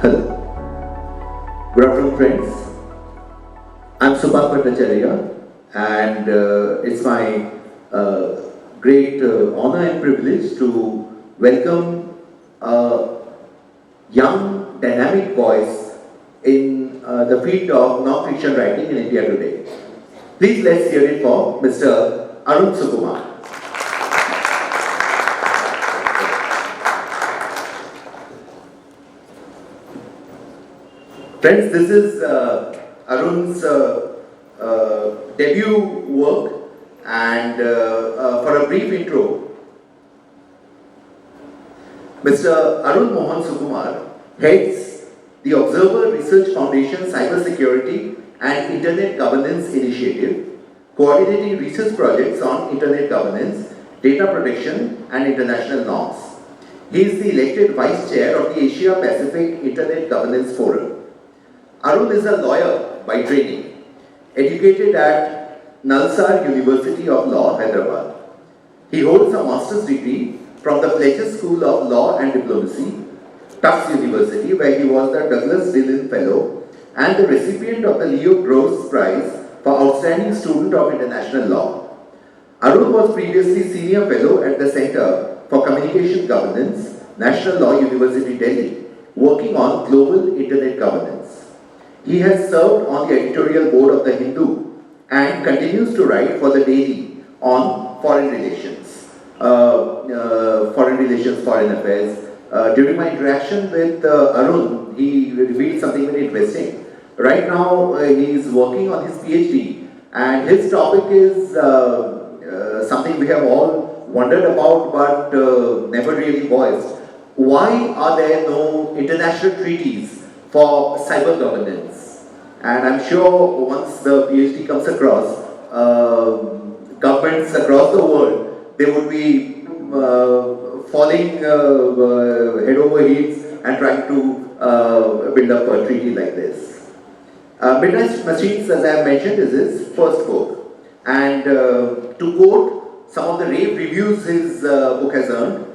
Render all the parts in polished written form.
Good afternoon, friends. I'm Subha Bhattacharya, and it's my great honor and privilege to welcome a young, dynamic voice in the field of non-fiction writing in India today. Please let's hear it for Mr. Arun Sukumar. Friends, this is Arun's debut work, and for a brief intro, Mr. Arun Mohan Sukumar heads the Observer Research Foundation Cybersecurity and Internet Governance Initiative, coordinating research projects on Internet governance, data protection and international norms. He is the elected Vice Chair of the Asia Pacific Internet Governance Forum. Arun is a lawyer by training, educated at Nalsar University of Law, Hyderabad. He holds a master's degree from the Fletcher School of Law and Diplomacy, Tufts University, where he was the Douglas Dillon Fellow and the recipient of the Leo Gross Prize for Outstanding Student of International Law. Arun was previously Senior Fellow at the Center for Communication Governance, National Law University, Delhi, working on global internet governance. He has served on the editorial board of The Hindu and continues to write for The Daily on foreign relations, foreign affairs. During my interaction with Arun, he revealed something very interesting. Right now, he is working on his PhD, and his topic is something we have all wondered about but never really voiced. Why are there no international treaties for cyber governance? And I'm sure once the PhD comes across, governments across the world, they would be falling head over heels and trying to build up a treaty like this. Midnight Machines, as I have mentioned, is his first book. And to quote some of the rave reviews his book has earned,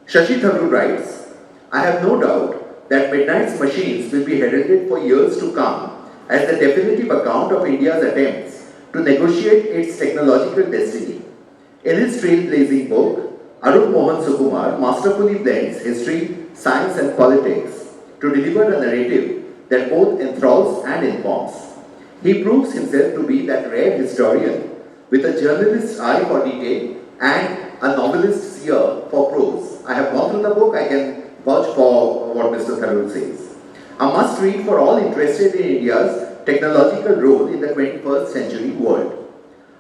Shashi Tharoor writes, "I have no doubt that Midnight Machines will be heralded for years to come as the definitive account of India's attempts to negotiate its technological destiny." In his trailblazing book, Arun Mohan Sukumar masterfully blends history, science and politics to deliver a narrative that both enthralls and informs. He proves himself to be that rare historian with a journalist's eye for detail and a novelist's ear for prose. I have gone through the book, I can vouch for what Mr. Tharoor says. A must-read for all interested in India's technological role in the 21st century world.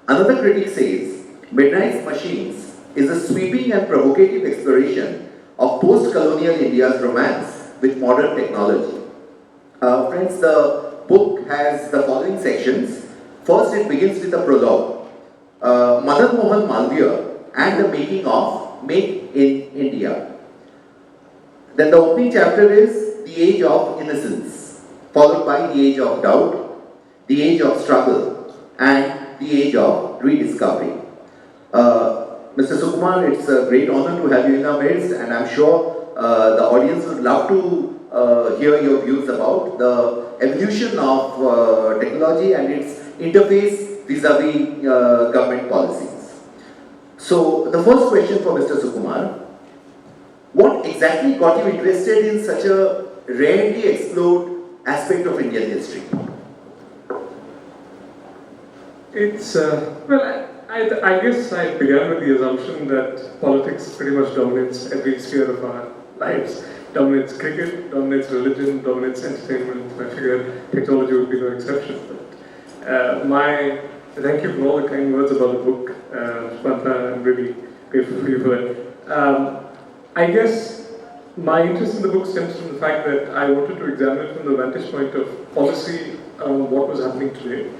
Another critic says, Midnight Machines is a sweeping and provocative exploration of post-colonial India's romance with modern technology. Friends, the book has the following sections. First, it begins with a prologue. Madan Mohan Malviya and the making of Make in India. Then the opening chapter is the age of innocence, followed by the age of doubt, the age of struggle, and the age of rediscovery. Mr. Sukumar, it's a great honor to have you in our midst, and I'm sure the audience would love to hear your views about the evolution of technology and its interface vis-a-vis government policies. So, the first question for Mr. Sukumar, what exactly got you interested in such a rarely explored aspect of Indian history? It's, I guess I began with the assumption that politics pretty much dominates every sphere of our lives. Dominates cricket, dominates religion, dominates entertainment. I figured technology would be no exception. But thank you for all the kind words about the book, Shwanta. I'm really grateful for you for that. I guess my interest in the book stems from the fact that I wanted to examine it from the vantage point of policy around what was happening today.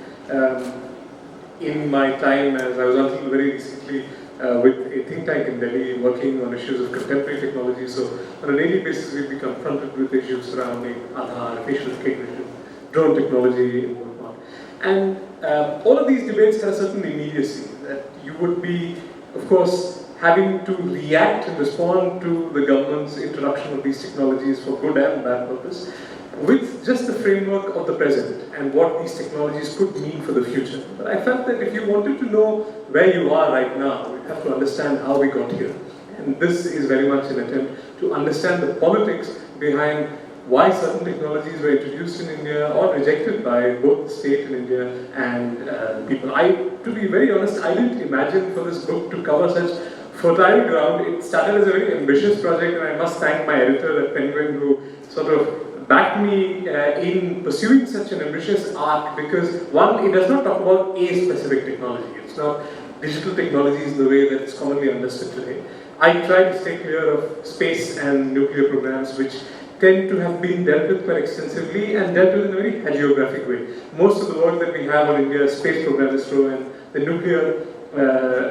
In my time, as I was until very recently with a think tank in Delhi working on issues of contemporary technology, so on a daily basis we'd be confronted with issues surrounding Aadhaar, facial recognition, drone technology and whatnot. And all of these debates had a certain immediacy that you would be, of course, having to react and respond to the government's introduction of these technologies for good and bad purpose, with just the framework of the present and what these technologies could mean for the future. But I felt that if you wanted to know where you are right now, you have to understand how we got here. And this is very much an attempt to understand the politics behind why certain technologies were introduced in India or rejected by both the state in India and people. To be very honest, I didn't imagine for this book to cover such fertile ground. It started as a very ambitious project, and I must thank my editor at Penguin who sort of backed me in pursuing such an ambitious arc, because one, it does not talk about a specific technology. It's not digital technologies in the way that it's commonly understood today. I try to stay clear of space and nuclear programs, which tend to have been dealt with quite extensively and dealt with in a very hagiographic way. Most of the work that we have on India's space program, ISRO, and the nuclear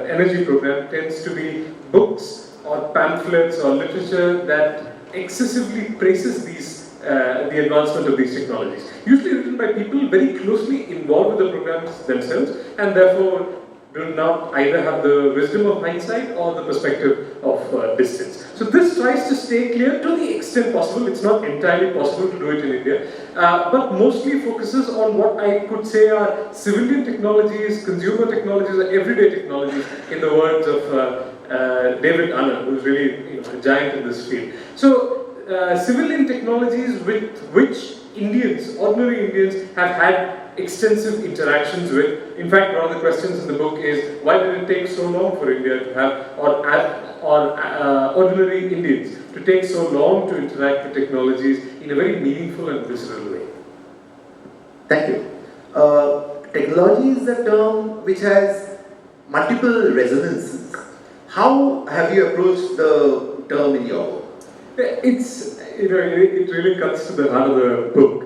energy program tends to be books or pamphlets or literature that excessively praises the advancement of these technologies. Usually written by people very closely involved with the programs themselves, and therefore do not either have the wisdom of hindsight or the perspective of distance. So this tries to stay clear to the extent possible. It's not entirely possible to do it in India, but mostly focuses on what I could say are civilian technologies, consumer technologies, or everyday technologies, in the words of David Anna, who's really a giant in this field. So civilian technologies with which Indians, ordinary Indians, have had extensive interactions with. In fact, one of the questions in the book is, why did it take so long for India to have, or ordinary Indians to take so long to interact with technologies in a very meaningful and visceral way? Thank you. Technology is a term which has multiple resonances. How have you approached the term in your book? It really cuts to the heart of the book.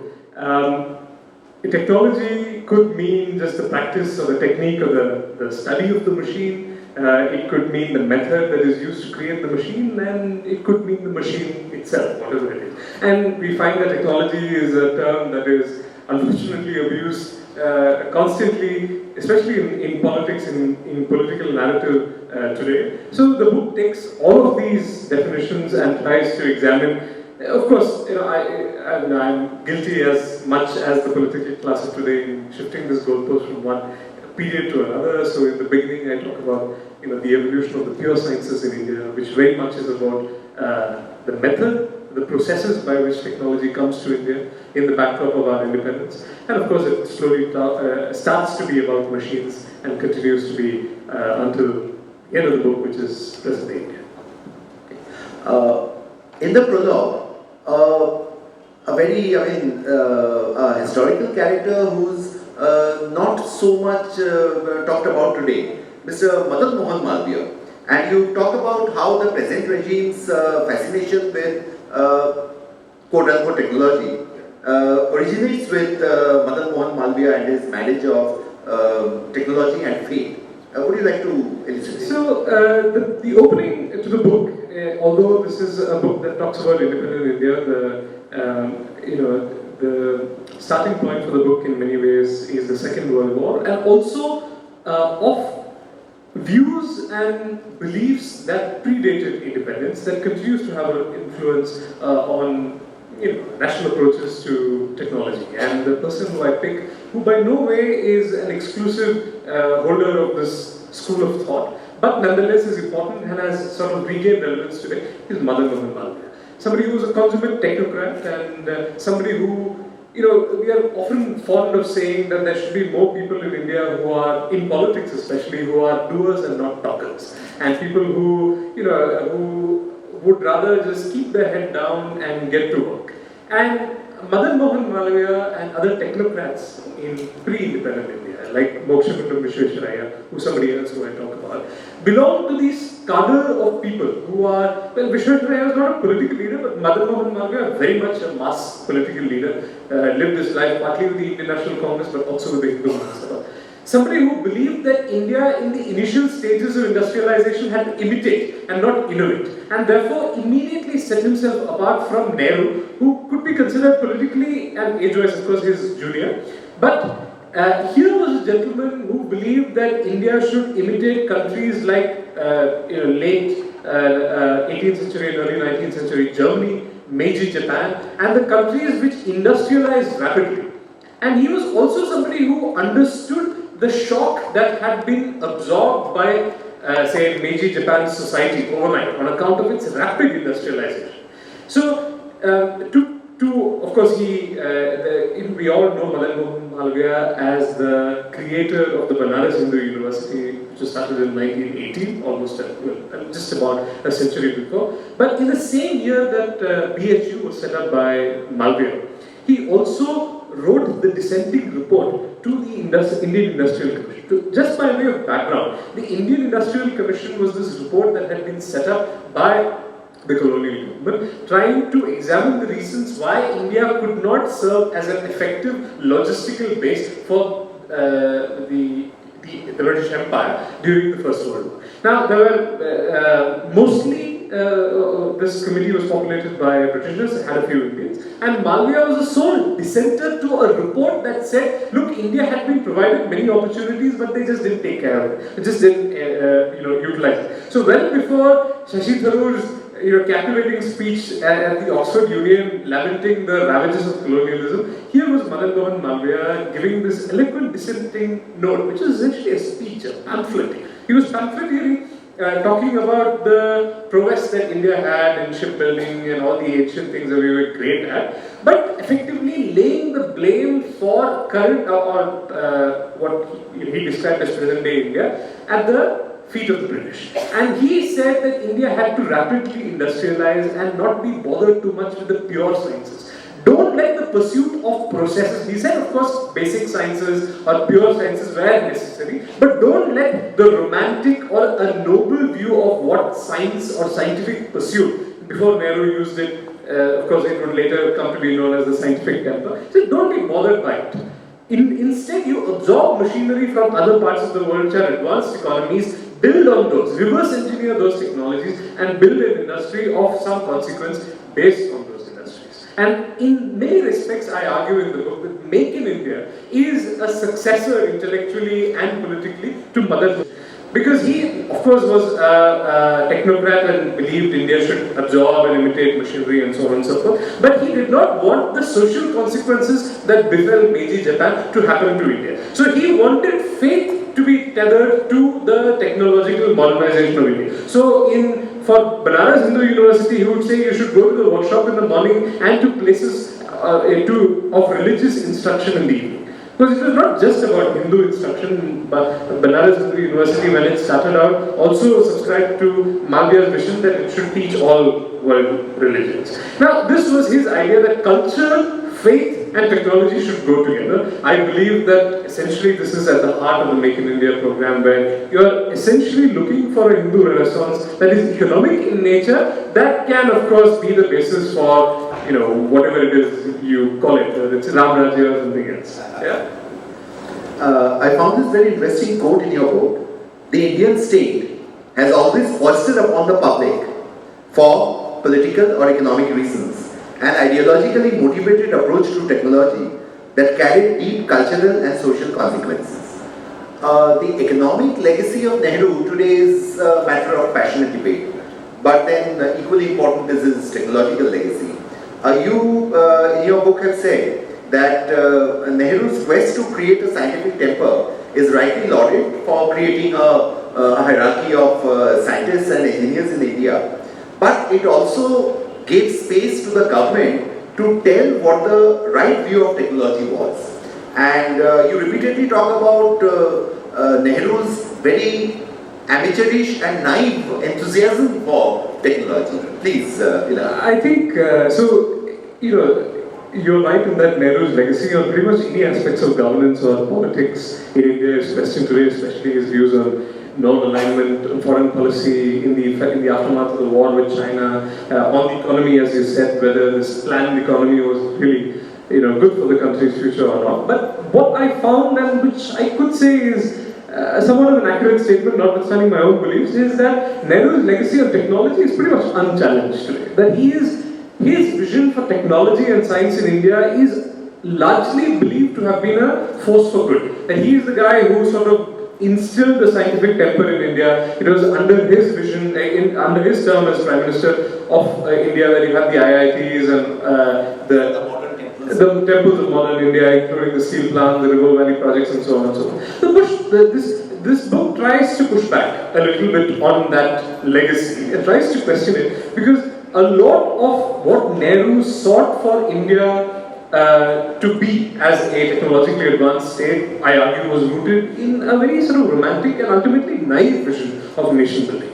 Technology could mean just the practice or the technique or the study of the machine. It could mean the method that is used to create the machine, and it could mean the machine itself, whatever it is. And we find that technology is a term that is unfortunately abused constantly, especially in politics, in political narrative today. So the book takes all of these definitions and tries to examine. Of course, I'm guilty as much as the political classes today in shifting this goalpost from one period to another. So in the beginning, I talk about the evolution of the pure sciences in India, which very much is about the method, the processes by which technology comes to India in the backdrop of our independence. And of course, it slowly starts to be about machines and continues to be until the end of the book, which is present day India. In the prologue, a very, historical character who's not so much talked about today, Mr. Madan Mohan Malviya. And you talk about how the present regime's fascination with quote-unquote technology originates with Madan Mohan Malviya and his marriage of technology and faith. Would you like to illustrate? So, the opening to the book, although this is a book that talks about independent India, the starting point for the book in many ways is the Second World War, and also of views and beliefs that predated independence, that continues to have an influence on national approaches to technology. And the person who I pick, who by no way is an exclusive holder of this school of thought, but nonetheless is important and has sort of regained relevance today, is Madan Mohan Malviya. Somebody who is a consummate technocrat, and somebody who, we are often fond of saying that there should be more people in India who are, in politics especially, who are doers and not talkers. And people who, who would rather just keep their head down and get to work. And Madan Mohan Malviya and other technocrats in pre-independent India, like Mokshakundam Vishwesvaraya, who's somebody else who I talk about, belong to this cadre of people who are, Vishwesvaraya was not a political leader, but Madan Mohan Malviya, very much a mass political leader, lived his life partly with the Indian National Congress, but also with the Hindu Mahasabha. Somebody who believed that India in the initial stages of industrialization had to imitate and not innovate, and therefore immediately set himself apart from Nehru, who could be considered politically and age-wise, of course, his junior. But here was a gentleman who believed that India should imitate countries like late 18th century and early 19th century Germany, Meiji Japan, and the countries which industrialized rapidly. And he was also somebody who understood the shock that had been absorbed by, say, Meiji Japan's society overnight on account of its rapid industrialization. So, of course, we all know Madan Mohan Malviya as the creator of the Banaras Hindu University, which was started in 1918, just about a century before. But in the same year that BHU was set up by Malviya, he also wrote the dissenting report to the Indian Industrial Commission. Just by way of background, the Indian Industrial Commission was this report that had been set up by the colonial government, trying to examine the reasons why India could not serve as an effective logistical base for the British Empire during the First World War. Now, there were mostly this committee was populated by Britishers, had a few Indians, and Malviya was the sole dissenter to a report that said, look, India had been provided many opportunities, but they just didn't take care of it. They just didn't, utilize it. So well before Shashi Tharoor's captivating speech at the Oxford Union lamenting the ravages of colonialism, here was Madan Mohan Malviya giving this eloquent dissenting note, which is essentially a speech, a pamphlet. He was pamphleteering, talking about the prowess that India had in shipbuilding and all the ancient things that we were great at, but effectively laying the blame for current what he described as present day India at the feet of the British. And he said that India had to rapidly industrialize and not be bothered too much with the pure sciences. Don't let the pursuit of processes, he said of course basic sciences or pure sciences were necessary, but don't let the romantic or a noble view of what science or scientific pursuit, before Nehru used it, of course it would later come to be known as the scientific temper, so don't be bothered by it. Instead, you absorb machinery from other parts of the world which are advanced economies, build on those, reverse engineer those technologies, and build an industry of some consequence based on those industries. And in many respects, I argue in the book that Make in India is a successor intellectually and politically to Madan Mohan. Because he, of course, was a technocrat and believed India should absorb and imitate machinery and so on and so forth. But he did not want the social consequences that befell Meiji Japan to happen to India. So he wanted faith to be tethered to the technological modernization of India. So for Banaras Hindu University, he would say you should go to the workshop in the morning and to places of religious instruction in the evening. Because it was not just about Hindu instruction, but Banaras Hindu University, when it started out, also subscribed to Malviya's vision that it should teach all world religions. Now, this was his idea that culture, faith, and technology should go together. I believe that essentially this is at the heart of the Make in India program, where you are essentially looking for a Hindu renaissance that is economic in nature, that can, of course, be the basis for whatever it is you call it, whether it's Ram Rajya or something else. Yeah? I found this very interesting quote in your book. The Indian state has always foisted upon the public, for political or economic reasons, an ideologically motivated approach to technology that carried deep cultural and social consequences. The economic legacy of Nehru today is a matter of passionate debate, but then equally important is his technological legacy. You, in your book, have said that Nehru's quest to create a scientific temper is rightly lauded for creating a hierarchy of scientists and engineers in India, but it also gave space to the government to tell what the right view of technology was. And you repeatedly talk about Nehru's very amateurish and naive enthusiasm for technology. Please, I think, you're right in that Nehru's legacy on pretty much any aspects of governance or politics in India is questioned today, especially his views on non-alignment, foreign policy in the aftermath of the war with China, on the economy, as you said, whether this planned economy was really good for the country's future or not. But what I found, and which I could say is somewhat of an accurate statement, notwithstanding my own beliefs, is that Nehru's legacy of technology is pretty much unchallenged today. That his vision for technology and science in India is largely believed to have been a force for good. And he is the guy who sort of instilled the scientific temper in India. It was under his vision, under his term as Prime Minister of India, that you had the IITs and the temples of modern India, including the steel plant, the River Valley projects, and so on and so forth. This book tries to push back a little bit on that legacy. It tries to question it because a lot of what Nehru sought for India to be as a technologically advanced state, I argue, was rooted in a very sort of romantic and ultimately naive vision of nation building.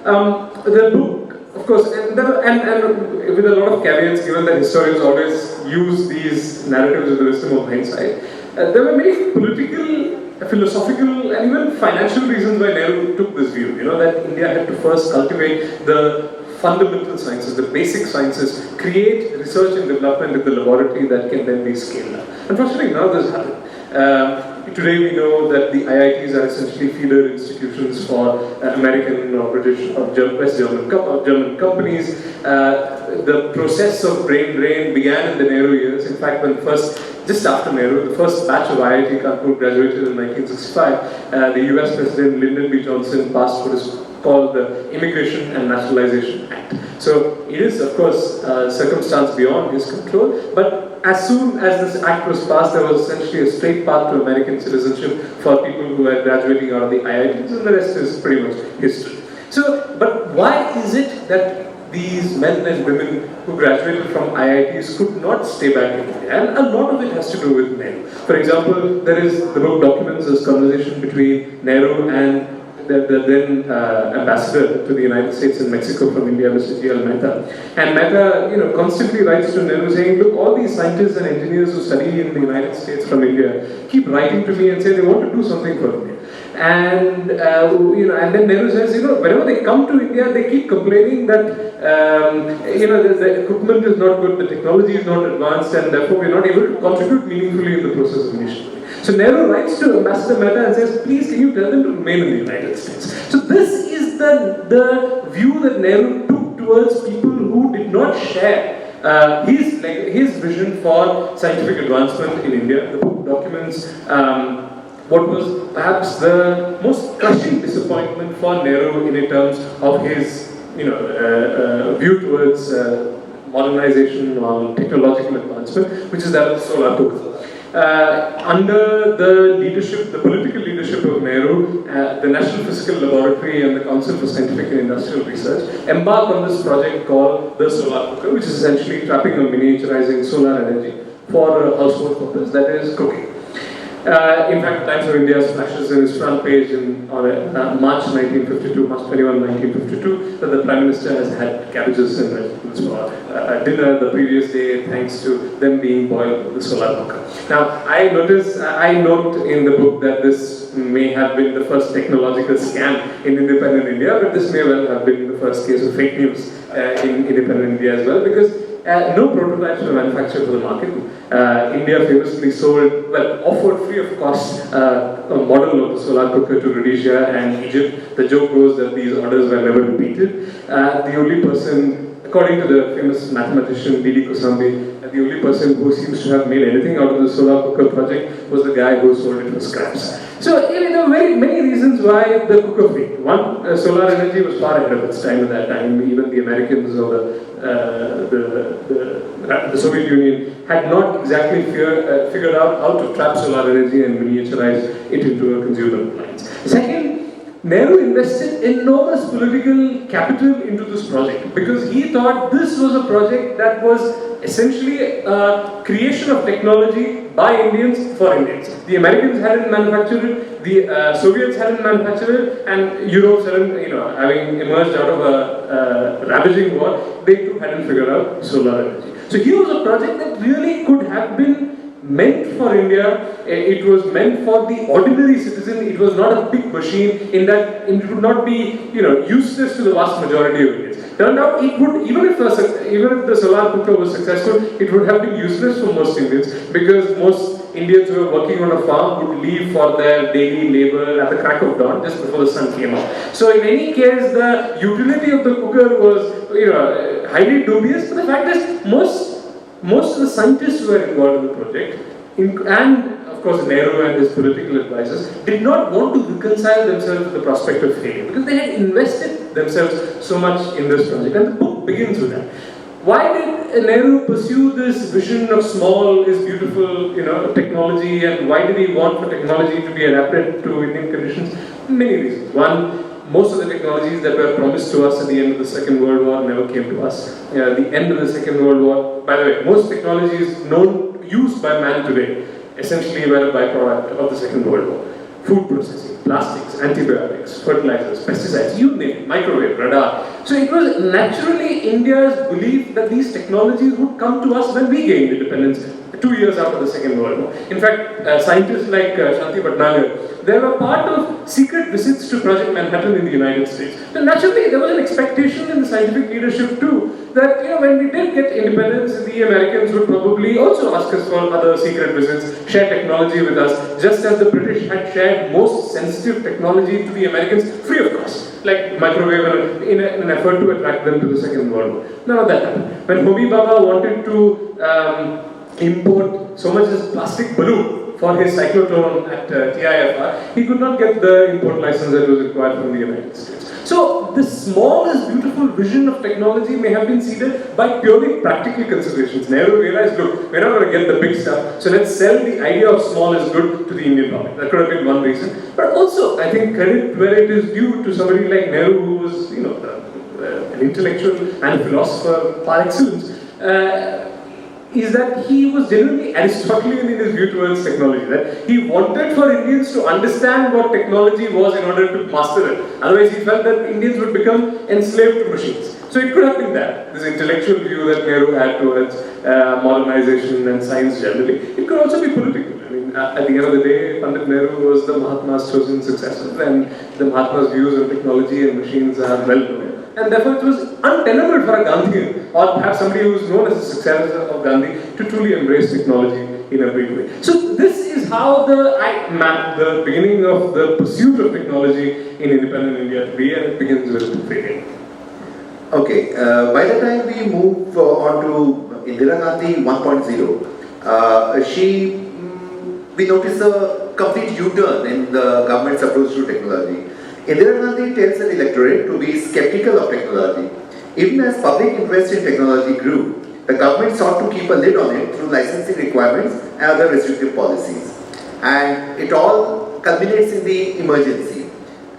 The book, of course, and with a lot of caveats, given that historians always use these narratives with the wisdom of hindsight, there were many political, philosophical, and even financial reasons why Nehru took this view. You know, that India had to first cultivate the fundamental sciences, the basic sciences, create research and development in the laboratory that can then be scaled up. Unfortunately, none of this happened. Today we know that the IITs are essentially feeder institutions for American or British or West German companies. The process of brain drain began in the Nehru years. In fact, just after Nehru, the first batch of IIT Kanpur graduated in 1965. The US President Lyndon B. Johnson passed what is called the Immigration and Nationalization Act. So it is, of course, circumstance beyond his control, but as soon as this act was passed, there was essentially a straight path to American citizenship for people who were graduating out of the IITs, and the rest is pretty much history. So, but why is it that these men and women who graduated from IITs could not stay back in India? And a lot of it has to do with Nehru. For example, there is the book documents this conversation between Nehru and the then ambassador to the United States and Mexico from India, Mr. G.L. Mehta. And Mehta, constantly writes to Nehru saying, look, all these scientists and engineers who study in the United States from India keep writing to me and say they want to do something for India. And and then Nehru says, whenever they come to India, they keep complaining that the equipment is not good, the technology is not advanced, and therefore we're not able to contribute meaningfully in the process of nation building. So Nehru writes to Ambassador Mehta and says, please can you tell them to remain in the United States. So this is the view that Nehru took towards people who did not share his vision for scientific advancement in India. The book documents what was perhaps the most crushing disappointment for Nehru in terms of his view towards modernization or technological advancement, which is that of the solar cooker. Under the political leadership of Nehru, the National Physical Laboratory and the Council for Scientific and Industrial Research embarked on this project called the solar cooker, which is essentially trapping or miniaturizing solar energy for household purpose, that is cooking. In fact, Times of India splashes in its front page on March 1952, March 21, 1952, that the Prime Minister has had cabbages and vegetables for dinner the previous day, thanks to them being boiled with the solar cooker. Now, I note in the book that this may have been the first technological scam in independent India, but this may well have been the first case of fake news in independent India as well, because no prototypes were manufactured for the market. India famously offered free of cost a model of the solar cooker to Rhodesia and Egypt. The joke goes that these orders were never repeated. The only person, according to the famous mathematician D.D. Kosambi, the only person who seems to have made anything out of the solar cooker project was the guy who sold it for scraps. So there are very many reasons why the cooker failed. One, solar energy was far ahead of its time at that time. Even the Americans or the Soviet Union had not exactly figured out how to trap solar energy and miniaturize it into a consumer appliance. Second, Nehru invested enormous political capital into this project because he thought this was a project that was essentially a creation of technology by Indians for Indians. The Americans hadn't manufactured it, the Soviets hadn't manufactured it, and Europe hadn't, having emerged out of a ravaging war, they too hadn't figured out solar energy. So here was a project that really could have been meant for India. It was meant for the ordinary citizen. It was not a big machine in that it would not be, useless to the vast majority of Indians. Turned out it would, even if the solar cooker was successful, it would have been useless for most Indians because most Indians who were working on a farm would leave for their daily labor at the crack of dawn just before the sun came out. So in any case, the utility of the cooker was, highly dubious. But the fact is, most most of the scientists who were involved in the project, and of course Nehru and his political advisors, did not want to reconcile themselves with the prospect of failure because they had invested themselves so much in this project. And the book begins with that. Why did Nehru pursue this vision of small is beautiful, technology, and why did he want for technology to be adapted to Indian conditions? Many reasons. One, most of the technologies that were promised to us at the end of the Second World War never came to us. The end of the Second World War, by the way, most technologies used by man today essentially were a byproduct of the Second World War. Food processing, plastics, antibiotics, fertilizers, pesticides, you name it, microwave, radar. So it was naturally India's belief that these technologies would come to us when we gained independence 2 years after the Second World War. In fact, scientists like Shanti Bhatnagar, they were part of secret visits to Project Manhattan in the United States. So naturally, there was an expectation in the scientific leadership too that when we did get independence, the Americans would probably also ask us for other secret visits, share technology with us, just as the British had shared most sensitive technology to the Americans free of cost, like microwave in an effort to attract them to the Second World War. None of that happened. When Homi Bhabha wanted to import so much as plastic balloon for his cyclotron at TIFR, he could not get the import license that was required from the United States. So the small is beautiful vision of technology may have been seeded by purely practical considerations. Nehru realized, look, we're not going to get the big stuff, so let's sell the idea of small is good to the Indian public. That could have been one reason. But also, I think credit where it is due to somebody like Nehru, who was, an intellectual and a philosopher par excellence, is that he was genuinely Aristotelian in his view towards technology. That he wanted for Indians to understand what technology was in order to master it. Otherwise, he felt that Indians would become enslaved to machines. So it could have been that, this intellectual view that Nehru had towards modernization and science generally. It could also be political. I mean, at the end of the day, Pandit Nehru was the Mahatma's chosen successor, and the Mahatma's views on technology and machines are well known. And therefore it was untenable for a Gandhian, or perhaps somebody who is known as a successor of Gandhi, to truly embrace technology in a big way. So this is how I map the beginning of the pursuit of technology in independent India to be, and it begins with failure. Okay, by the time we move on to Indira Gandhi 1.0, we notice a complete U-turn in the government's approach to technology. Indira Gandhi tells the electorate to be skeptical of technology. Even as public interest in technology grew, the government sought to keep a lid on it through licensing requirements and other restrictive policies. And it all culminates in the emergency.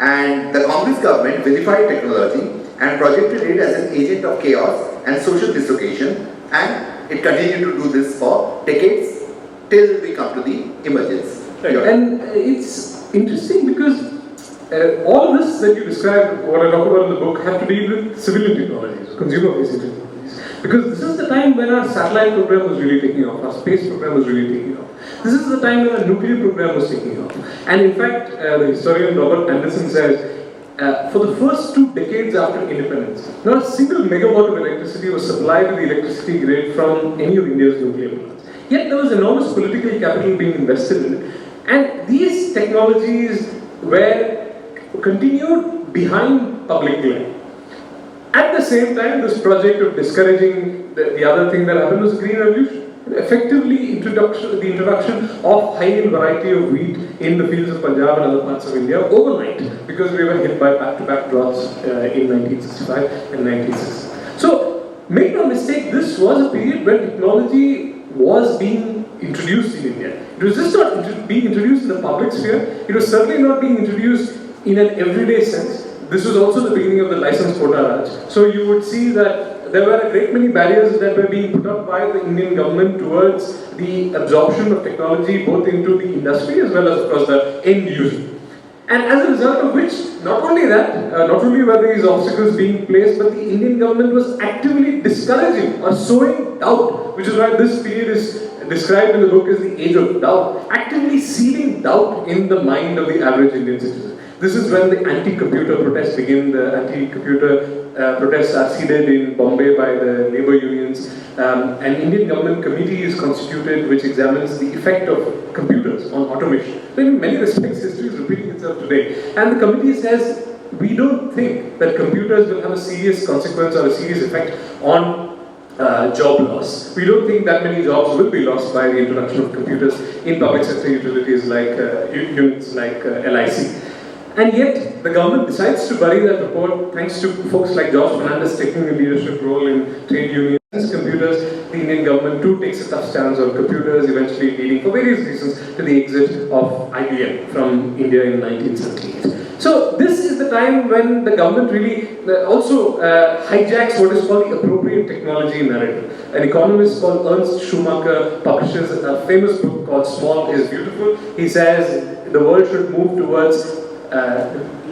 And the Congress government vilified technology and projected it as an agent of chaos and social dislocation, and it continued to do this for decades till we come to the emergence. Right. And it's interesting because all this that you describe, what I talk about in the book, have to do with civilian technologies, consumer-facing technologies. Because this is the time when our satellite program was really taking off, our space program was really taking off. This is the time when our nuclear program was taking off. And in fact, the historian Robert Anderson says, for the first 2 decades after independence, not a single megawatt of electricity was supplied to the electricity grid from any of India's nuclear plants. Yet there was enormous political capital being invested in it. And these technologies were continued behind public glare. At the same time, this project of discouraging the other thing that happened was the Green Revolution. Effectively, the introduction of high-yield variety of wheat in the fields of Punjab and other parts of India overnight, because we were hit by back-to-back droughts in 1965 and 1960. So, make no mistake, this was a period when technology was being introduced in India. It was just not being introduced in the public sphere. It was certainly not being introduced in an everyday sense. This was also the beginning of the license quota Raj. So you would see that there were a great many barriers that were being put up by the Indian government towards the absorption of technology both into the industry as well as, of course, the end user. And as a result of which, not only were these obstacles being placed, but the Indian government was actively discouraging or sowing doubt, which is why this period is described in the book as the age of doubt, actively seeding doubt in the mind of the average Indian citizen. This is when the anti-computer protests begin. The anti-computer protests are seeded in Bombay by the labor unions. An Indian government committee is constituted which examines the effect of computers on automation. So in many respects, history is repeating itself today. And the committee says, we don't think that computers will have a serious consequence or a serious effect on job loss. We don't think that many jobs will be lost by the introduction of computers in public sector utilities like units like LIC. And yet, the government decides to bury that report thanks to folks like George Fernandez taking a leadership role in trade unions, computers. The Indian government too takes a tough stance on computers, eventually leading, for various reasons, to the exit of IBM from India in 1978. So this is the time when the government really also hijacks what is called the appropriate technology narrative. An economist called Ernst Schumacher publishes a famous book called Small is Beautiful. He says the world should move towards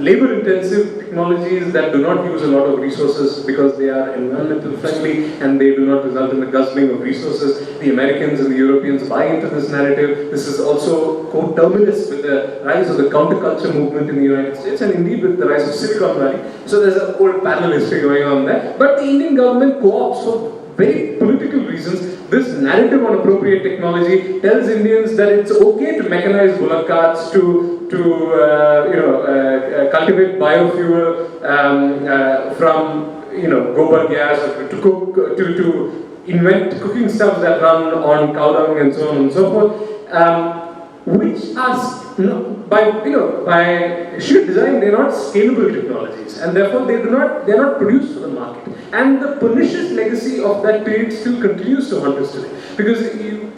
labor-intensive technologies that do not use a lot of resources because they are environmental friendly and they do not result in the guzzling of resources. The Americans and the Europeans buy into this narrative. This is also coterminous with the rise of the counterculture movement in the United States and indeed with the rise of Silicon Valley. So there's a whole parallel history going on there. But the Indian government co-opts for very political reasons. This narrative on appropriate technology tells Indians that it's okay to mechanize bullock carts, to cultivate biofuel from gobar gas, to cook, to invent cooking stuff that run on cow dung and so on and so forth, which are by sheer design they're not scalable technologies, and therefore they're not produced for the market. And the pernicious legacy of that period still continues to haunt us today. Because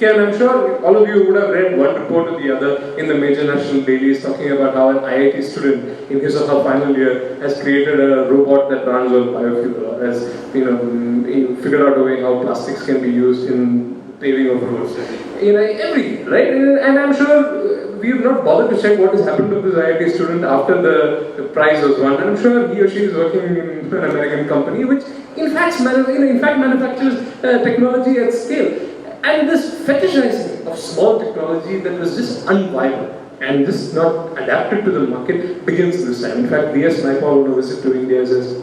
I'm sure all of you would have read one report or the other in the major national dailies talking about how an IIT student in his or her final year has created a robot that runs on biofuel, or has figured out a way how plastics can be used in paving of roads. Everything, right? And I'm sure we have not bothered to check what has happened to this IIT student after the prize was won. And I'm sure he or she is working in an American company which in fact manufactures technology at scale. And this fetishizing of small technology that was just unviable and just not adapted to the market begins this time. In fact, V.S. Naipaul, on a visit to India, says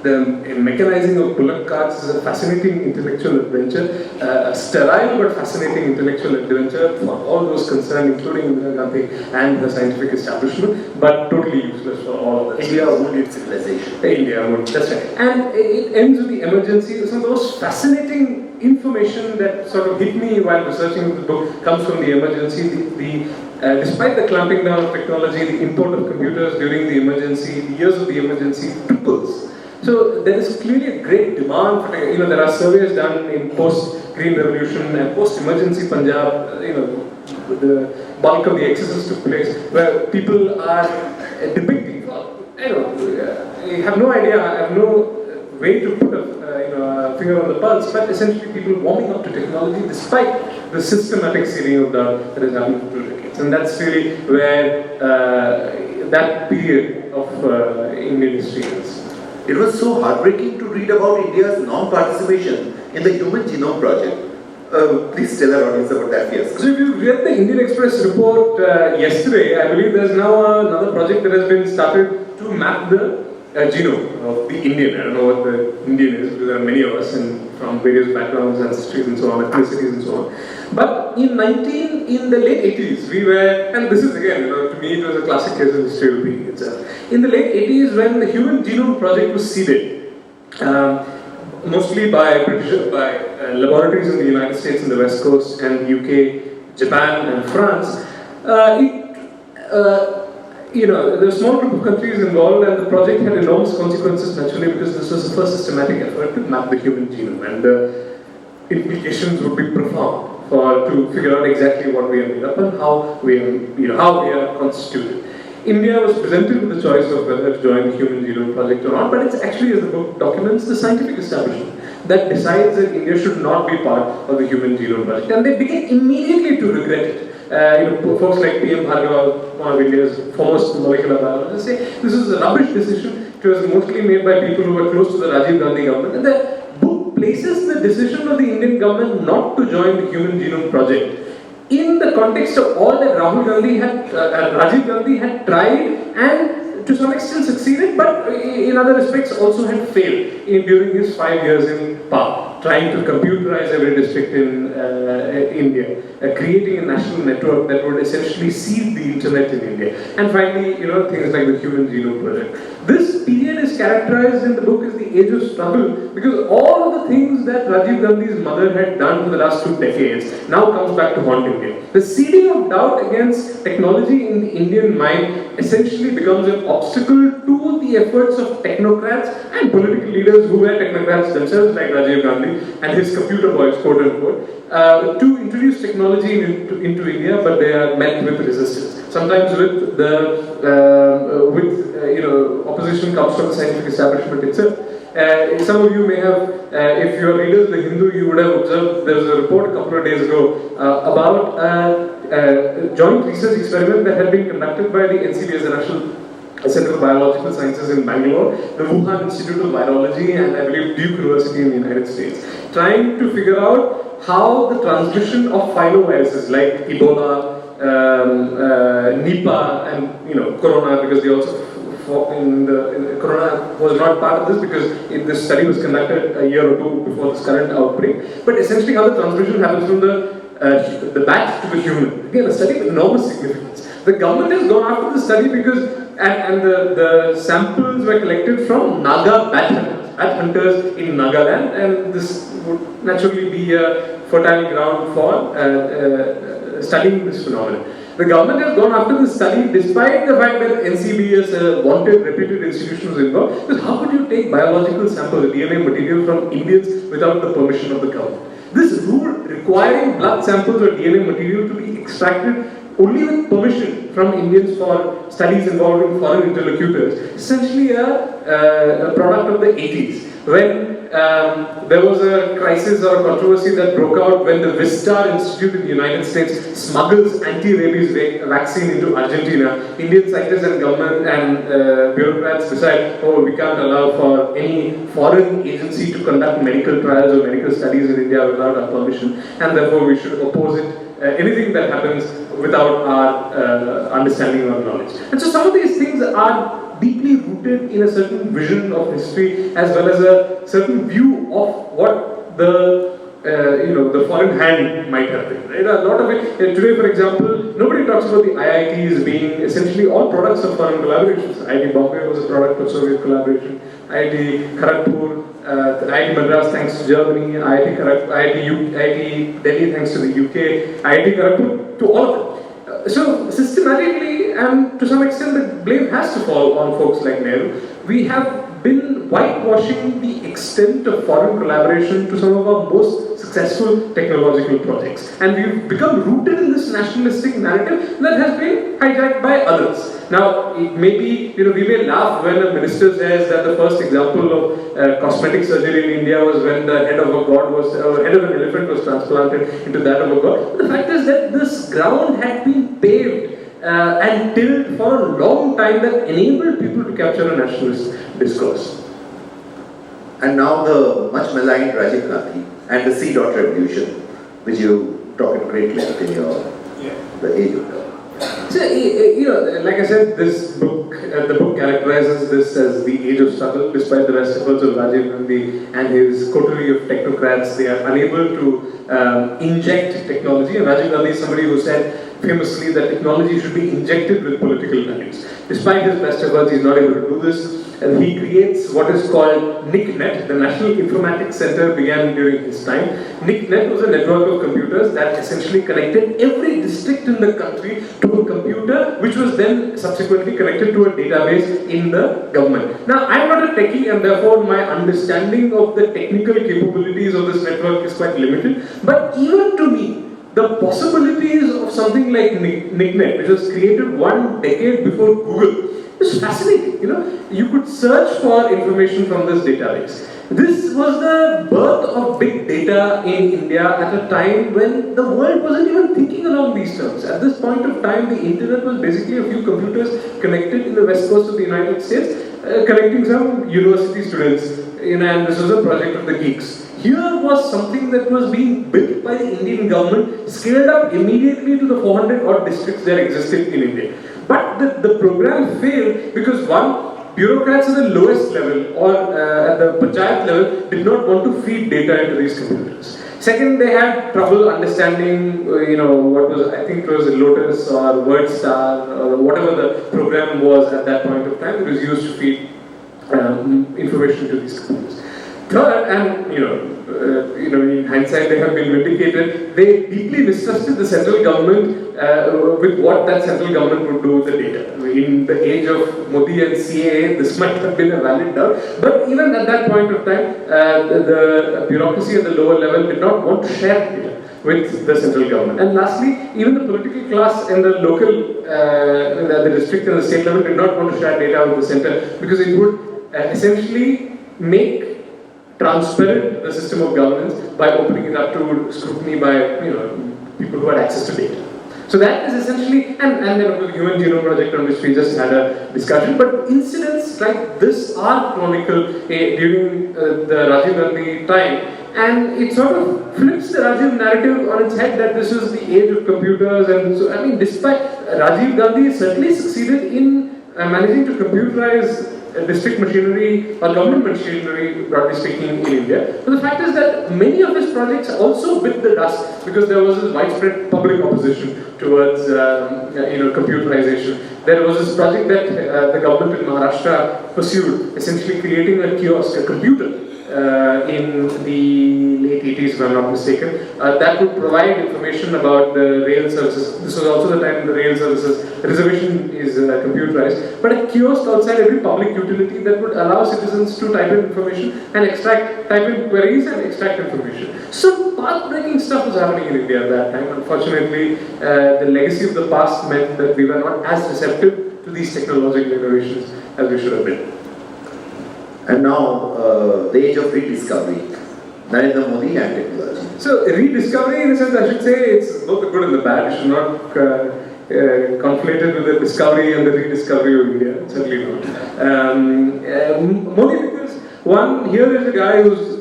the mechanizing of bullock carts is a fascinating intellectual adventure, a sterile but fascinating intellectual adventure for all those concerned, including Indira Gandhi and her scientific establishment, but totally useless for all of us. India wounded civilization. India wounded, that's right. And it ends with the emergency. Some of those fascinating information that sort of hit me while researching the book comes from the emergency. Despite the clamping down of technology, the import of computers during the emergency, the years of the emergency triples. So there is clearly a great demand for, there are surveys done in post-Green Revolution and post-emergency Punjab, the bulk of the excesses took place, where people are depicting, I have no idea, I have no way to put a finger on the pulse, but essentially people warming up to technology despite the systematic sealing of doubt that has happened for 2 decades. And that's really where that period of Indian history is. It was so heartbreaking to read about India's non-participation in the Human Genome Project. Please tell our audience about that fiasco. So if you read the Indian Express report yesterday, I believe there's now another project that has been started to map the genome of the Indian. I don't know what the Indian is, because there are many of us and from various backgrounds, ancestries and so on, ethnicities and so on. But in the late 80s, we were, and this is again, to me it was a classic case of history repeating itself. In the late 80s, when the Human Genome Project was seeded, mostly by laboratories in the United States and the West Coast and UK, Japan and France, there were a small group of countries involved, and the project had enormous consequences naturally because this was the first systematic effort to map the human genome, and the implications would be profound to figure out exactly what we are made up and how we are constituted. India was presented with the choice of whether to join the Human Genome Project or not, but it's actually, as the book documents, the scientific establishment that decides that India should not be part of the Human Genome Project, and they begin immediately to regret it. Folks like P.M. Bhargava, one of India's foremost molecular biologists, say this is a rubbish decision. It was mostly made by people who were close to the Rajiv Gandhi government. And the book places the decision of the Indian government not to join the Human Genome Project in the context of all that Rajiv Gandhi had tried and to some extent succeeded, but in other respects also had failed during his 5 years in power, trying to computerize every district in India, creating a national network that would essentially seize the internet in India. And finally, things like the Human Genome Project. This period is characterized in the book as the age of struggle because all of the things that Rajiv Gandhi's mother had done for the last 2 decades now comes back to haunt India. The seeding of doubt against technology in the Indian mind essentially becomes an obstacle to the efforts of technocrats and political leaders who were technocrats themselves, like Rajiv Gandhi and his computer boys, quote unquote, to introduce technology into India, but they are met with resistance. Sometimes with opposition comes from the scientific establishment itself. Some of you may have, if you are readers of the Hindu, you would have observed there was a report a couple of days ago about a joint research experiment that had been conducted by the NCBS, the National Center for Biological Sciences in Bangalore, the Wuhan Institute of Virology, and I believe Duke University in the United States, trying to figure out how the transmission of filoviruses like Ebola, Nipah, and Corona, because they also Corona was not part of this because this study was conducted a year or two before this current outbreak. But essentially, how the transmission happens from the bat to the human. Again, a study with enormous significance. The government has gone after the study because, and the samples were collected from Naga bat hunters in Nagaland, and this would naturally be a fertile ground for studying this phenomenon. The government has gone after this study despite the fact that NCBS wanted reputed institutions involved. Because how could you take biological samples, DNA material from Indians without the permission of the government? This rule requiring blood samples or DNA material to be extracted only with permission from Indians for studies involving foreign interlocutors, essentially a product of the 80s, when there was a crisis or a controversy that broke out when the Vistar Institute in the United States smuggles anti-rabies vaccine into Argentina. Indian scientists and government and bureaucrats decide, oh, we can't allow for any foreign agency to conduct medical trials or medical studies in India without our permission, and therefore we should oppose it. Anything that happens without our understanding or knowledge. And so some of these things are deeply rooted in a certain vision of history as well as a certain view of what the foreign hand might have been. Right? A lot of it, today for example, nobody talks about the IITs being essentially all products of foreign collaborations. IIT Bombay was a product of Soviet collaboration. IIT Kharagpur, IIT Madras thanks to Germany, IIT Delhi thanks to the UK, IIT Kharagpur to all of them. So systematically and to some extent the blame has to fall on folks like Nehru. We have been whitewashing the extent of foreign collaboration to some of our most successful technological projects. And we've become rooted in this nationalistic narrative that has been hijacked by others. Now, it may be, we may laugh when a minister says that the first example of cosmetic surgery in India was when the head of a god was, or head of an elephant was transplanted into that of a god. But the fact is that this ground had been paved and tilled for a long time that enabled people to capture a nationalist discourse. And now the much maligned Rajiv Gandhi and the C. revolution, which you talk in great length in your The Age of Love. So, like I said, this book, the book characterizes this as the age of struggle. Despite the best efforts of Rajiv Gandhi and his coterie of technocrats, they are unable to inject technology. And Rajiv Gandhi is somebody who said famously that technology should be injected with political values. Despite his best efforts, he's not able to do this. And he creates what is called NICNet, the National Informatics Center began during his time. NICNet was a network of computers that essentially connected every district in the country to a computer, which was then subsequently connected to a database in the government. Now, I'm not a techie, and therefore my understanding of the technical capabilities of this network is quite limited. But even to me, the possibilities of something like NICNet, which was created 1 decade before Google, is fascinating. You could search for information from this database. This was the birth of big data in India at a time when the world wasn't even thinking along these terms. At this point of time, the internet was basically a few computers connected in the west coast of the United States, connecting some university students, and this was a project of the geeks. Here was something that was being built by the Indian government, scaled up immediately to the 400 odd districts that existed in India. But the program failed because one, bureaucrats at the lowest level or at the panchayat level did not want to feed data into these computers. Second, they had trouble understanding, what was, I think it was Lotus or WordStar or whatever the program was at that point of time. It was used to feed information to these computers. Third, and in hindsight they have been vindicated, they deeply mistrusted the central government with what that central government would do with the data. In the age of Modi and CAA, this might have been a valid doubt, but even at that point of time, the bureaucracy at the lower level did not want to share data with the central government. And lastly, even the political class and the local, the district and the state level did not want to share data with the center because it would essentially make transparent the system of governance by opening it up to scrutiny by people who had access to data. So that is essentially, and then the Human Genome Project on which we just had a discussion, but incidents like this are chronicled during the Rajiv Gandhi time, and it sort of flips the Rajiv narrative on its head that this is the age of computers, and so, I mean, despite Rajiv Gandhi certainly succeeded in managing to computerize district machinery or government machinery, broadly speaking, in India. But the fact is that many of his projects also bit the dust because there was this widespread public opposition towards computerization. There was this project that the government in Maharashtra pursued, essentially creating a kiosk, a computer, in the late 80s, if I'm not mistaken, that would provide information about the rail services. This was also the time the rail services reservation is computerized, but a kiosk outside every public utility that would allow citizens to type in information and type in queries and extract information. Some path-breaking stuff was happening in India at that time. Unfortunately, the legacy of the past meant that we were not as receptive to these technological innovations as we should have been. And now, the age of rediscovery, Narendra Modi and technology. So, rediscovery, in a sense, I should say, it's both the good and the bad. It should not conflated with the discovery and the rediscovery of India. Certainly not. Modi, because one, here is a guy who's,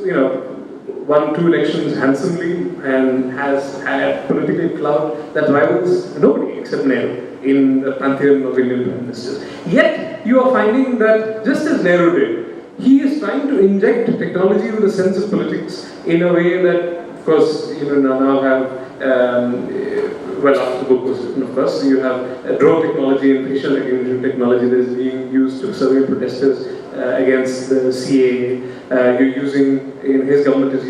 won 2 elections handsomely and has had political clout that rivals nobody except Nehru in the pantheon of Indian prime ministers. Yet, you are finding that, just as Nehru did, he is trying to inject technology with a sense of politics in a way that, of course, now have, after the book was written, of course, you have drone technology and facial recognition technology that is being used to survey protesters against the CAA. His government is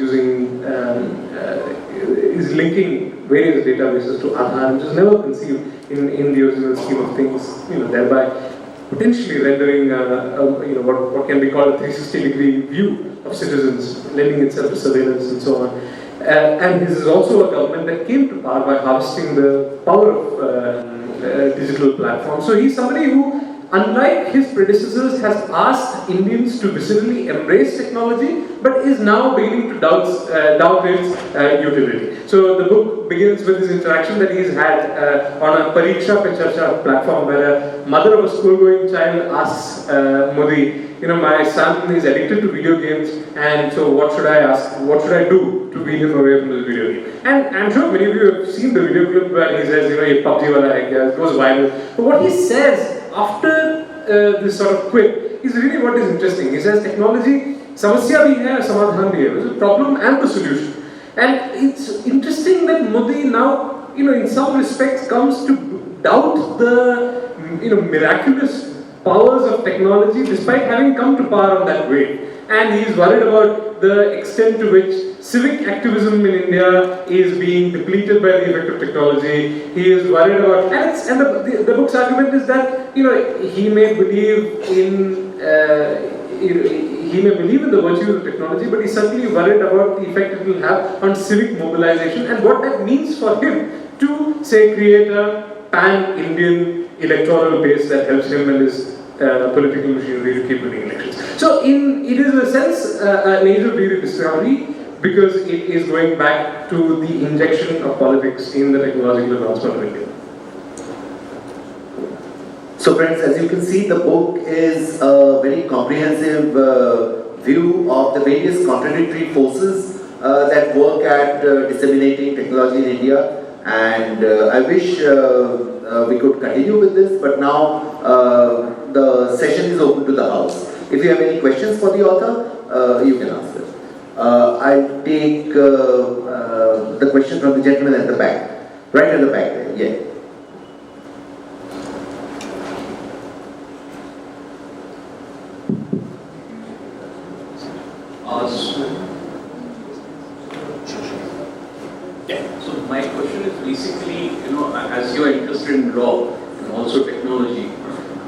is linking various databases to Aadhaar, which is never conceived in the original scheme of things, thereby potentially rendering what can be called a 360-degree view of citizens, lending itself to surveillance and so on. And this is also a government that came to power by harvesting the power of digital platforms. So he's somebody who, unlike his predecessors, has asked Indians to viscerally embrace technology, but is now beginning to doubt its utility. So the book begins with this interaction that he's had on a Pariksha Pe Charcha platform, where a mother of a school-going child asks Modi, my son is addicted to video games, and so what should I do to wean him away from this video game? And I'm sure many of you have seen the video clip where he says, ye PUBG wala hai kya, it goes viral. But what he says after this sort of quip is really what is interesting. He says technology, samasya bhi hai, samadhan bhi hai. It's a problem and the solution. And it's interesting that Modi now, in some respects comes to doubt the, miraculous powers of technology despite having come to power on that way. And he's worried about the extent to which civic activism in India is being depleted by the effect of technology. He is worried about, and the book's argument is that, he may believe in the virtues of technology, but he's certainly worried about the effect it will have on civic mobilization and what that means for him to, say, create a pan-Indian electoral base that helps him and his political machinery to keep winning elections. So, it is in a sense an age of rediscovery because it is going back to the injection of politics in the technological advancement of India. So friends, as you can see, the book is a very comprehensive view of the various contradictory forces that work at disseminating technology in India. And I wish we could continue with this, but now the session is open to the House. If you have any questions for the author, you can ask them. I'll take the question from the gentleman at the back. Right at the back there, yeah. Yeah. So my question is basically, as you are interested in law and also technology,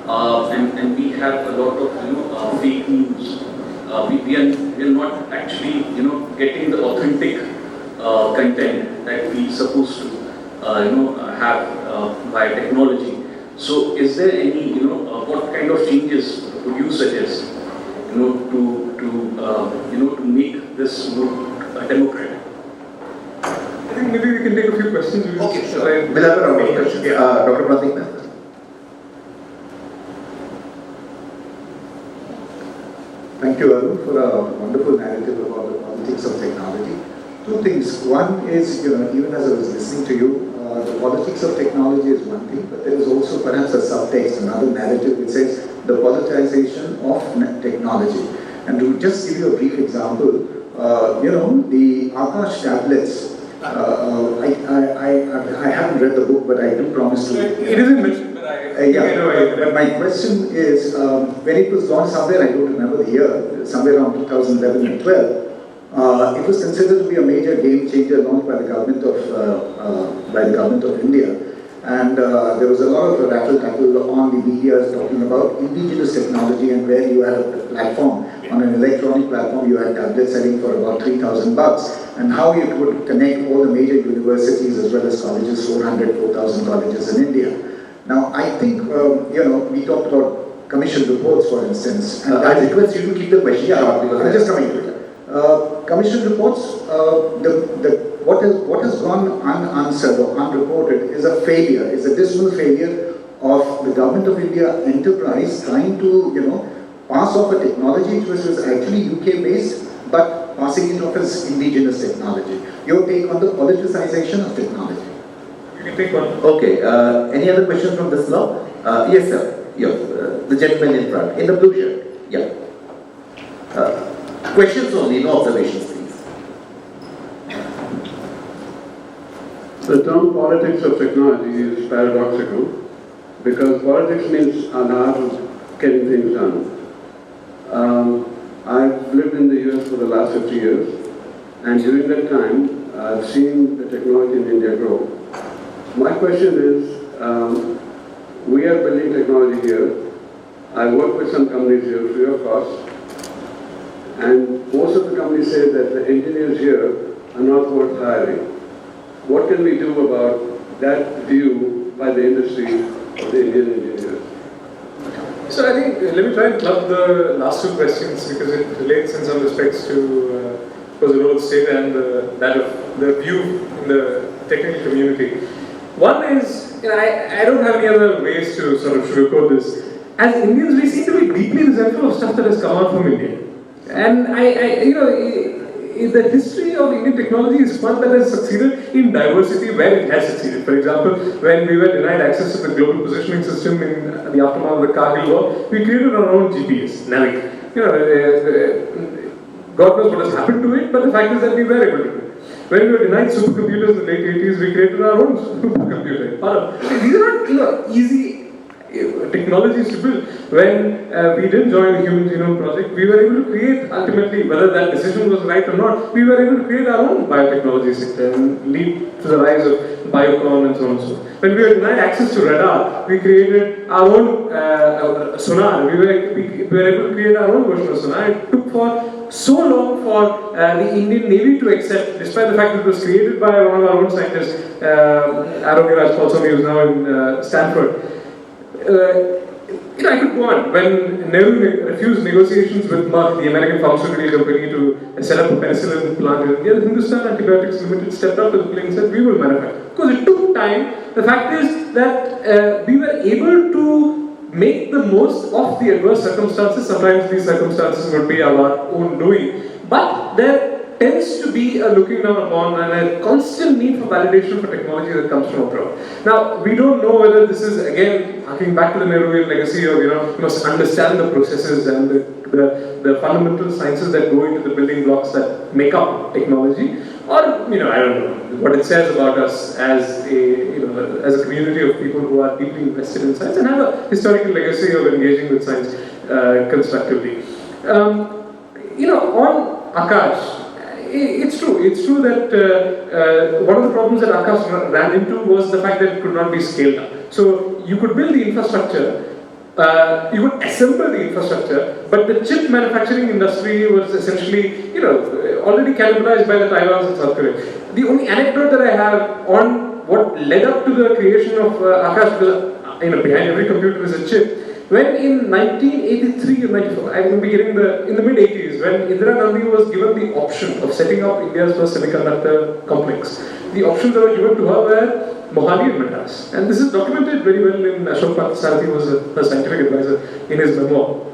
and we have a lot of fake news. We are not actually getting the authentic content that we supposed to have via technology. So is there any what kind of changes would you suggest to make this more democratic? I think maybe we can take a few questions. Okay, sure. We'll have a round of questions. Dr. Pratik Mehta. Thank you, Arun, for a wonderful narrative about the politics of technology. Two things. One is, even as I was listening to you, the politics of technology is one thing, but there is also perhaps a subtext, another narrative which says the politicization of technology. And to just give you a brief example, the Akash tablets. I haven't read the book, but I do promise to. It isn't mentioned, but but my question is, when it was launched somewhere, I don't remember the year, somewhere around 2011 and 12, it was considered to be a major game changer launched by the government of India. And there was a lot of rattle-tattle on the media talking about indigenous technology, and where you had a platform, on an electronic platform, you had tablets selling for about $3,000, and how it would connect all the major universities as well as colleges, 4,000 colleges in India. Now, I think, we talked about commission reports, for instance. And I request you to keep the question short. I'm just coming to it. Commission reports, what has gone unanswered or unreported is a failure, is a dismal failure of the Government of India enterprise trying to, pass off a technology which was actually UK-based, but passing it off as indigenous technology. Your take on the politicization of technology? You can take one. Okay. Any other questions from this law? Yes, sir. Yeah. The gentleman in front, in the blue shirt. Yeah. Questions only, no observations, please. The term politics of technology is paradoxical, because politics means an art of getting things done. I've lived in the US for the last 50 years, and during that time, I've seen the technology in India grow. My question is, we are building technology here. I work with some companies here free of cost, and most of the companies say that the engineers here are not worth hiring. What can we do about that view by the industry of the Indian engineers? So I think, let me try and club the last two questions, because it relates in some respects to the role of state and that of the view in the technical community. One is, I don't have any other ways to sort of sugarcoat this. As Indians, we seem to be deeply resentful of stuff that has come out from India. And the history of Indian technology is one that has succeeded in diversity where it has succeeded. For example, when we were denied access to the global positioning system in the aftermath of the Kargil war, we created our own GPS, NAVIC. God knows what has happened to it, but the fact is that we were able to do it. When we were denied supercomputers in the late 80s, we created our own supercomputer. These are not easy technologies to build. When we didn't join the Human Genome Project, we were able to create, ultimately, whether that decision was right or not, we were able to create our own biotechnology sector and lead to the rise of biocon and so on and so forth. When we were denied access to radar, we created our own sonar. We were able to create our own version of sonar. It took for so long for the Indian Navy to accept, despite the fact that it was created by one of our own scientists, Arun Mohan, who is now in Stanford. I could go on. When Nehru refused negotiations with Merck, the American pharmaceutical company, to set up a penicillin plant in India, Hindustan Antibiotics Limited stepped up to the plate and said, we will manufacture. Because it took time. The fact is that we were able to make the most of the adverse circumstances. Sometimes these circumstances would be our own doing. But there tends to be a looking down upon and a constant need for validation for technology that comes from abroad. Now, we don't know whether this is, again, harking back to the Nehruvian legacy of, you must understand the processes and the fundamental sciences that go into the building blocks that make up technology, or, I don't know, what it says about us as a community of people who are deeply invested in science and have a historical legacy of engaging with science constructively. On Akash, it's true. It's true that one of the problems that Akash ran into was the fact that it could not be scaled up. So you could build the infrastructure, you would assemble the infrastructure, but the chip manufacturing industry was essentially, already cannibalized by the Taiwans and South Korea. The only anecdote that I have on what led up to the creation of Akash, because behind every computer is a chip. When in 1983 or 94, I will be getting in the mid 80s, when Indira Gandhi was given the option of setting up India's first semiconductor complex, the options that were given to her were Mohali and Madras. And this is documented very well in Ashok Parthasarathy was her scientific advisor in his memoir.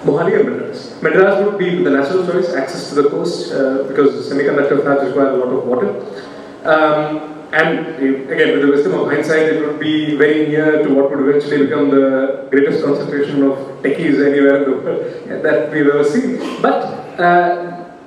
Mohali and Madras. Madras would be the natural choice, access to the coast, because semiconductor fabs require a lot of water. And again, with the wisdom of hindsight, it would be very near to what would eventually become the greatest concentration of techies anywhere in the world that we've ever seen. But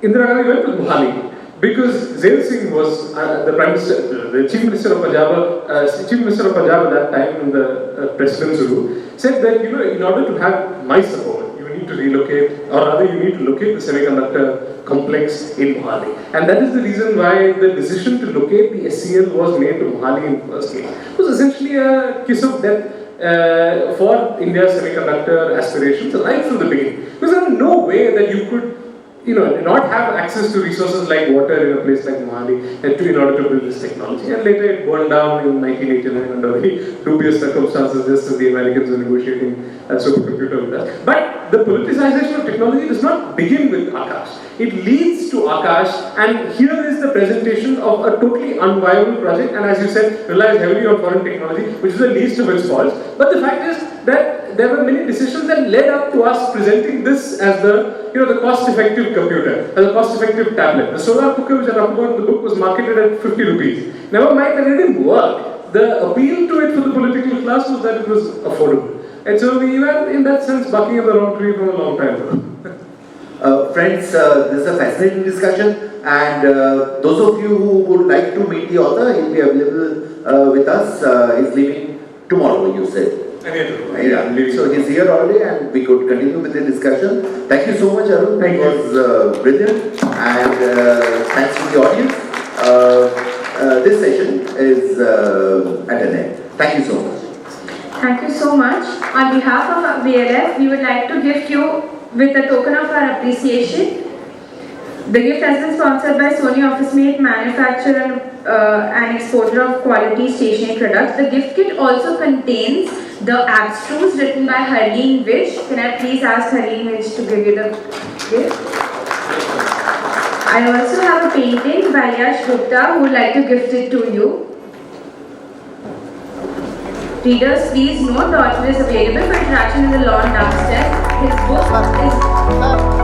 Indira Gandhi went with Mohali because Zail Singh was the Prime Minister, the Chief Minister of Punjab at that time in the President's rule, said that in order to have my support, you need to relocate, or rather you need to locate the semiconductor complex in Mohali. And that is the reason why the decision to locate the SCL was made to Mohali in the first place. It was essentially a kiss of death for India's semiconductor aspirations right from the beginning. Because there was no way that you could not have access to resources like water in a place like Mohali in order to build this technology. And later it burned down in 1989 under very dubious circumstances, just as the Americans were negotiating a supercomputer with us. But the politicization of technology does not begin with Akash. It leads to Akash, and here is the presentation of a totally unviable project, and as you said, relies heavily on foreign technology, which is the least of its faults. But the fact is that there were many decisions that led up to us presenting this as the cost-effective computer, as a cost-effective tablet. The solar cooker which I talked about in the book was marketed at 50 rupees. Never mind that it didn't work. The appeal to it for the political class was that it was affordable. And so we were, in that sense, barking up the wrong tree from a long time ago. Friends, this is a fascinating discussion, and those of you who would like to meet the author, he'll be available with us. He's leaving tomorrow, you said. Yeah, so he's here already, and we could continue with the discussion. Thank you so much, Arun. It was brilliant, and thanks to the audience. This session is at an end. Thank you so much. Thank you so much. On behalf of VLF, we would like to gift you with a token of our appreciation. The gift has been sponsored by Sony OfficeMate, manufacturer and exporter of quality stationery products. The gift kit also contains the abstruse written by Harleen Vish. Can I please ask Harleen Vish to give you the gift? I also have a painting by Yash Gupta who would like to gift it to you. Readers, please note the author is available for interaction in the lawn downstairs. His book is